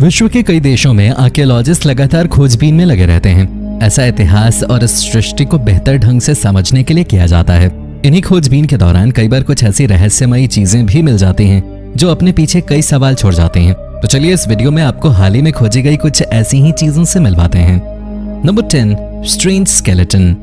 विश्व के कई देशों में आर्कियोलॉजिस्ट लगातार खोजबीन में लगे रहते हैं। ऐसा इतिहास और इस सृष्टि को बेहतर ढंग से समझने के लिए किया जाता है। इन्हीं खोजबीन के दौरान कई बार कुछ ऐसी रहस्यमयी चीजें भी मिल जाती हैं जो अपने पीछे कई सवाल छोड़ जाते हैं। तो चलिए इस वीडियो में आपको हाल ही में खोजी गई कुछ ऐसी ही चीजों से मिलवाते हैं। Number 10, strange skeleton.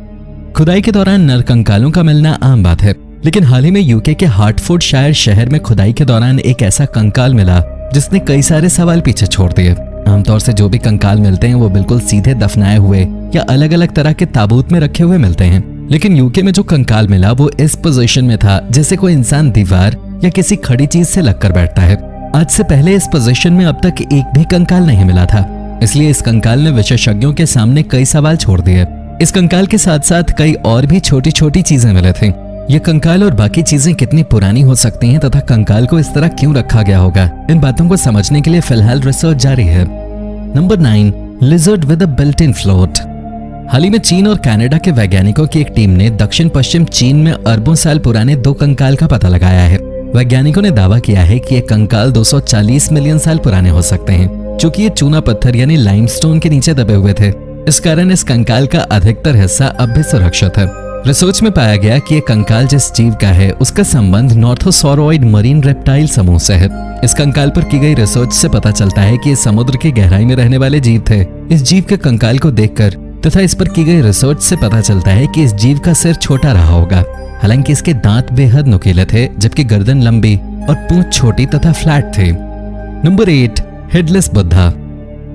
खुदाई के दौरान नर कंकालों का मिलना आम बात है, लेकिन हाल ही में यूके के हार्टफोर्डशायर शहर में खुदाई के दौरान एक ऐसा कंकाल मिला जिसने कई सारे सवाल पीछे छोड़ दिए। आमतौर से जो भी कंकाल मिलते हैं वो बिल्कुल सीधे दफनाए हुए या अलग अलग तरह के ताबूत में रखे हुए मिलते हैं, लेकिन यूके में जो कंकाल मिला वो इस पोजीशन में था जैसे कोई इंसान दीवार या किसी खड़ी चीज से लगकर बैठता है। आज से पहले इस पोजीशन में अब तक एक भी कंकाल नहीं मिला था, इसलिए इस कंकाल ने विशेषज्ञों के सामने कई सवाल छोड़ दिए। इस कंकाल के साथ साथ कई और भी छोटी छोटी चीजें मिले थे। ये कंकाल और बाकी चीजें कितनी पुरानी हो सकती हैं तथा कंकाल को इस तरह क्यों रखा गया होगा, इन बातों को समझने के लिए फिलहाल रिसर्च जारी है। Number 9, lizard with a built in float. हाल ही में चीन और कनाडा के वैज्ञानिकों की एक टीम ने दक्षिण पश्चिम चीन में अरबों साल पुराने 2 कंकाल का पता लगाया है। वैज्ञानिकों ने दावा किया है कि ये कंकाल 240 मिलियन साल पुराने हो सकते हैं, चूंकि ये चूना पत्थर यानी लाइमस्टोन के नीचे दबे हुए थे। इस कारण इस कंकाल का अधिकतर हिस्सा अब भी सुरक्षित है। रिसर्च में पाया गया कि ये कंकाल जिस जीव का है उसका संबंध नॉर्थोसॉरोइड मरीन रेप्टाइल समूह से है। इस कंकाल पर की गई रिसर्च से पता चलता है कि ये समुद्र की गहराई में रहने वाले जीव थे। इस जीव के कंकाल को देखकर तथा इस पर की गई रिसर्च से पता चलता है कि इस जीव का सिर छोटा रहा होगा, हालांकि इसके दांत बेहद नुकीले थे, जबकि गर्दन लंबी और पूंछ छोटी तथा फ्लैट थे। Number 8, headless Buddha.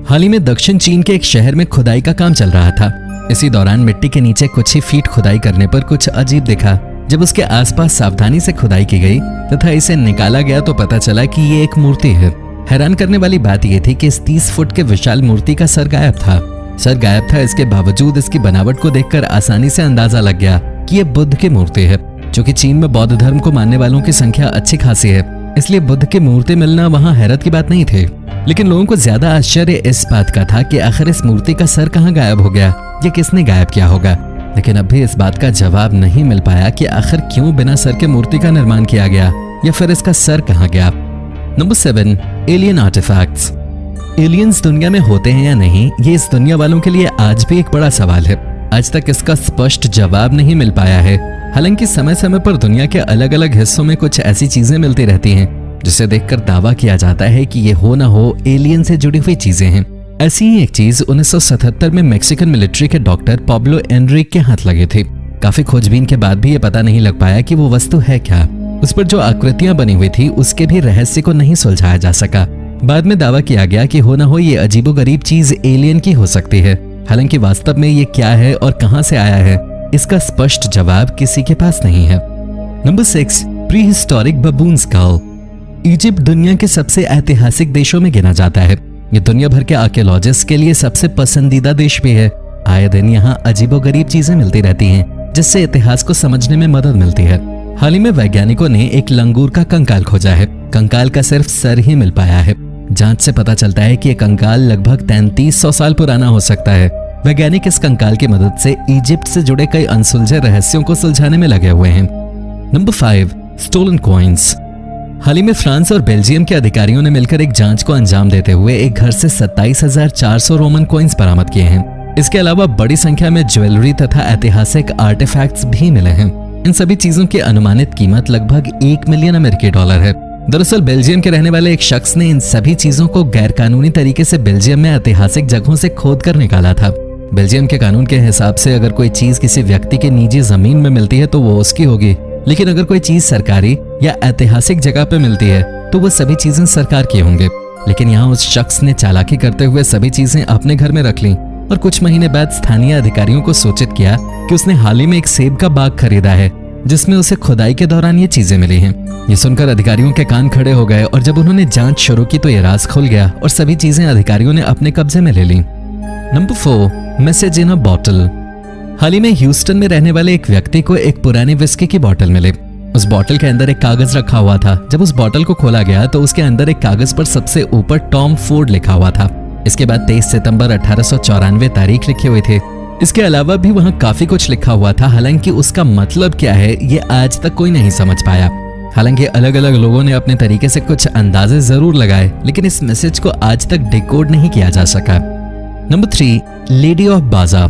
हाल ही में दक्षिण चीन के एक शहर में खुदाई का काम चल रहा था। इसी दौरान मिट्टी के नीचे कुछ ही फीट खुदाई करने पर कुछ अजीब दिखा। जब उसके आसपास सावधानी से खुदाई की गई तथा इसे निकाला गया तो पता चला कि ये एक मूर्ति है। हैरान करने वाली बात यह थी कि इस 30 फुट के विशाल मूर्ति का सर गायब था। सर गायब था, इसके बावजूद इसकी बनावट को देखकर आसानी से अंदाजा लग गया कि यह बुद्ध की मूर्ति है। क्योंकि चीन में बौद्ध धर्म को मानने वालों की संख्या अच्छी खासी है, इसलिए बुद्ध की मूर्ति मिलना वहां हैरत की बात नहीं थी। लेकिन लोगों को ज्यादा आश्चर्य इस बात का था कि आखिर इस मूर्ति का सर कहाँ गायब हो गया, ये किसने गायब किया होगा। लेकिन अब भी इस बात का जवाब नहीं मिल पाया कि आखिर क्यों बिना सर के मूर्ति का निर्माण किया गया या फिर इसका सर कहाँ गया। Number 7, alien artefacts. एलियंस दुनिया में होते हैं या नहीं, ये इस दुनिया वालों के लिए आज भी एक बड़ा सवाल है। आज तक इसका स्पष्ट जवाब नहीं मिल पाया है। हालांकि समय समय पर दुनिया के अलग अलग हिस्सों में कुछ ऐसी चीजें मिलती रहती हैं जिसे देखकर दावा किया जाता है कि ये हो ना हो एलियन से जुड़ी हुई चीजें हैं। ऐसी ही एक चीज 1977 में मैक्सिकन मिलिट्री के डॉक्टर पाब्लो एनरिक के हाथ लगे थे। काफी खोजबीन के बाद भी ये पता नहीं लग पाया कि वो वस्तु है क्या। उस पर जो आकृतियां बनी हुई थी उसके भी रहस्य को नहीं सुलझाया जा सका। बाद में दावा किया गया कि हो ना हो ये अजीबोगरीब चीज एलियन की हो सकती है। हालांकि वास्तव में ये क्या है और कहां से आया है, इसका स्पष्ट जवाब किसी के पास नहीं है। Number 6, prehistoric baboon skull. Egypt दुनिया के सबसे ऐतिहासिक देशों में गिना जाता है। ये दुनिया भर के आर्कियोलॉजिस्ट के लिए सबसे पसंदीदा देश भी है। आए दिन यहाँ अजीबोगरीब चीजें मिलती रहती हैं, जिससे इतिहास को समझने में मदद मिलती है। हाल ही में वैज्ञानिकों ने एक लंगूर का कंकाल खोजा है। कंकाल का सिर्फ सर ही मिल पाया है। जांच से पता चलता है कि ये कंकाल लगभग 3300 साल पुराना हो सकता है। वैज्ञानिक इस कंकाल की मदद से इजिप्ट से जुड़े कई अनसुलझे रहस्यों को सुलझाने में लगे हुए हैं। Number 5, stolen coins. हाल ही में फ्रांस और बेल्जियम के अधिकारियों ने मिलकर एक जांच को अंजाम देते हुए एक घर से 27,400 रोमन कॉइन्स बरामद किए हैं। इसके अलावा बड़ी संख्या में ज्वेलरी तथा ऐतिहासिक आर्टिफैक्ट्स भी मिले हैं। इन सभी चीजों की अनुमानित कीमत लगभग 1 मिलियन अमेरिकी डॉलर है। दरअसल बेल्जियम के रहने वाले एक शख्स ने इन सभी चीजों को गैरकानूनी तरीके से बेल्जियम में ऐतिहासिक जगहों से खोद कर निकाला था। बेल्जियम के कानून के हिसाब से अगर कोई चीज किसी व्यक्ति की निजी जमीन में मिलती है तो वो उसकी होगी, लेकिन अगर कोई चीज सरकारी या ऐतिहासिक जगह पे मिलती है तो वो सभी चीजें सरकार की होंगे। लेकिन यहाँ उस शख्स ने चालाकी करते हुए सभी चीजें अपने घर में रख लीं और कुछ महीने बाद स्थानीय अधिकारियों को सूचित किया कि उसने हाल ही में एक सेब का बाग खरीदा है जिसमें उसे खुदाई के दौरान ये चीजें मिली हैं। ये सुनकर अधिकारियों के कान खड़े हो गए और जब उन्होंने जांच शुरू की तो ये राज खुल गया और सभी चीजें अधिकारियों ने अपने कब्जे में ले ली। Number 4, message in a bottle. हाल ही में ह्यूस्टन में रहने वाले एक व्यक्ति को एक पुरानी विस्की की बोतल मिली। उस बोतल के अंदर एक कागज रखा हुआ था। जब उस बोतल को खोला गया तो उसके अंदर एक कागज पर सबसे ऊपर टॉम फोर्ड लिखा हुआ था। इसके बाद 23 सितंबर 1894 तारीख लिखी हुई थी। इसके अलावा भी वहाँ काफी कुछ लिखा हुआ था, हालांकि उसका मतलब क्या है ये आज तक कोई नहीं समझ पाया। हालांकि अलग अलग लोगों ने अपने तरीके से कुछ अंदाजे जरूर लगाए, लेकिन इस मैसेज को आज तक डिकोड नहीं किया जा सका। नंबर 3, लेडी ऑफ बाजा।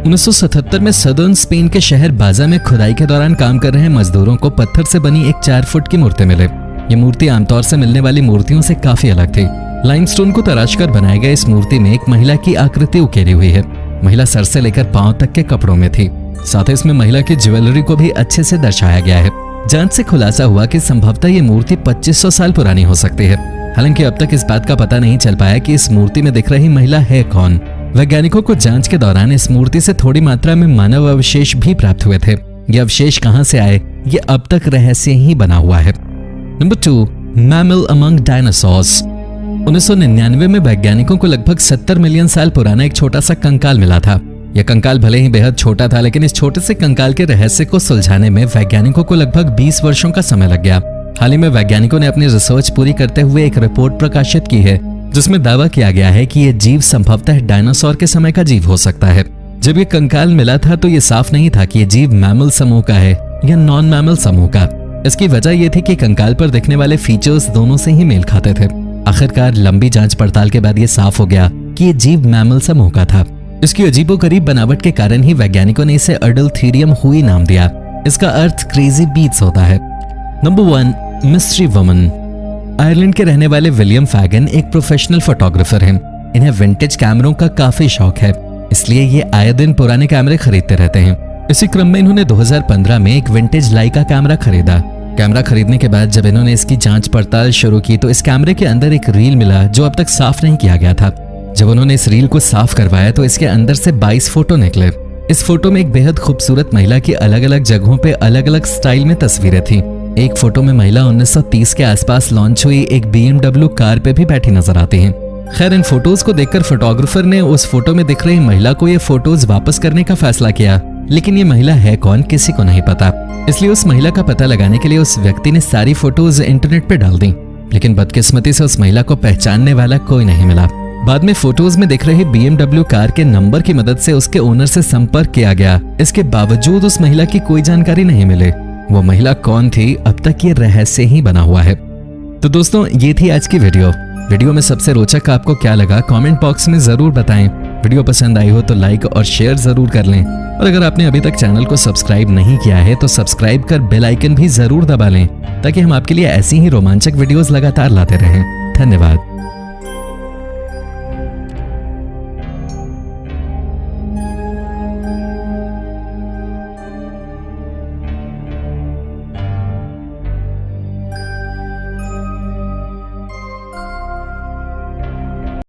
1977 में सदर्न स्पेन के शहर बाजा में खुदाई के दौरान काम कर रहे मजदूरों को पत्थर से बनी एक 4 फुट की मूर्ति मिले। ये मूर्ति आमतौर से मिलने वाली मूर्तियों से काफी अलग थी। लाइमस्टोन को तराशकर बनाए गए इस मूर्ति में एक महिला की आकृति उकेरी हुई है। महिला सर से लेकर पांव तक के कपड़ों में थी। साथ ही इसमें महिला की ज्वेलरी को भी अच्छे से दर्शाया गया है। जांच से खुलासा हुआ कि संभवतः ये मूर्ति 2500 साल पुरानी हो सकती है। हालांकि अब तक इस बात का पता नहीं चल पाया कि इस मूर्ति में दिख रही महिला है कौन। वैज्ञानिकों को जांच के दौरान इस मूर्ति से थोड़ी मात्रा में मानव अवशेष भी प्राप्त हुए थे। ये अवशेष कहां से आए, ये अब तक रहस्य ही बना हुआ है। Number 2, mammal among dinosaurs. 1999 में वैज्ञानिकों को लगभग 70 मिलियन साल पुराना एक छोटा सा कंकाल मिला था। यह कंकाल भले ही बेहद छोटा था, लेकिन इस छोटे से कंकाल के रहस्य को सुलझाने में वैज्ञानिकों को लगभग 20 वर्षों का समय लग गया। हाल ही में वैज्ञानिकों ने अपनी रिसर्च पूरी करते हुए एक रिपोर्ट प्रकाशित की है, जिसमें दावा किया गया है कि यह जीव संभवतः डायनासोर के समय का जीव हो सकता है। जब ये कंकाल मिला था तो ये साफ नहीं था कि यह जीव मैमल समूह का है या नॉन मैमल समूह का। इसकी वजह यह थी कि कंकाल पर दिखने वाले फीचर्स दोनों से ही मेल खाते थे। आखिरकार लंबी जांच पड़ताल के बाद यह साफ हो गया कि यह जीव मैमल समूह का था। इसकी अजीबोगरीब बनावट के कारण ही वैज्ञानिकों ने इसे अडल्थेरियम हुई नाम दिया। इसका अर्थ क्रेजी बीट्स होता है। Number 1, mystery woman. आयरलैंड के रहने वाले विलियम फैगन एक प्रोफेशनल फोटोग्राफर हैं। इन्हें विंटेज कैमरों का काफी शौक है, इसलिए ये आए दिन पुराने कैमरे खरीदते रहते हैं। इसी क्रम में इन्होंने 2015 में एक विंटेज लाइका कैमरा खरीदा। कैमरा खरीदने के बाद जब इन्होंने इसकी जांच पड़ताल शुरू की तो इस कैमरे के अंदर एक रील मिला जो अब तक साफ नहीं किया गया था। जब उन्होंने इस रील को साफ करवाया तो इसके अंदर से 22 फोटो निकले। इस फोटो में एक बेहद खूबसूरत महिला की अलग अलग जगहों पे अलग अलग स्टाइल में तस्वीरें थी। एक फोटो में महिला 1930 के आसपास लॉन्च हुई एक BMW कार पे भी बैठी नजर आती हैं। खैर, इन फोटोज को देखकर फोटोग्राफर ने उस फोटो में दिख रही महिला को ये फोटोज वापस करने का फैसला किया, लेकिन ये महिला है कौन किसी को नहीं पता। इसलिए उस महिला का पता लगाने के लिए उस व्यक्ति ने सारी फोटोज इंटरनेट पे डाल दी, लेकिन बदकिस्मती से उस महिला को पहचानने वाला कोई नहीं मिला। बाद में फोटोज में दिख रही BMW कार के नंबर की मदद से उसके ओनर से संपर्क किया गया। इसके बावजूद उस महिला की कोई जानकारी नहीं मिली। वो महिला कौन थी, अब तक ये रहस्य ही बना हुआ है। तो दोस्तों, ये थी आज की वीडियो में सबसे रोचक आपको क्या लगा कमेंट बॉक्स में जरूर बताएं। वीडियो पसंद आई हो तो लाइक और शेयर जरूर कर लें, और अगर आपने अभी तक चैनल को सब्सक्राइब नहीं किया है तो सब्सक्राइब कर बेल आइकन भी जरूर दबा लें, ताकि हम आपके लिए ऐसी ही रोमांचक वीडियोस लगातार लाते रहें। धन्यवाद।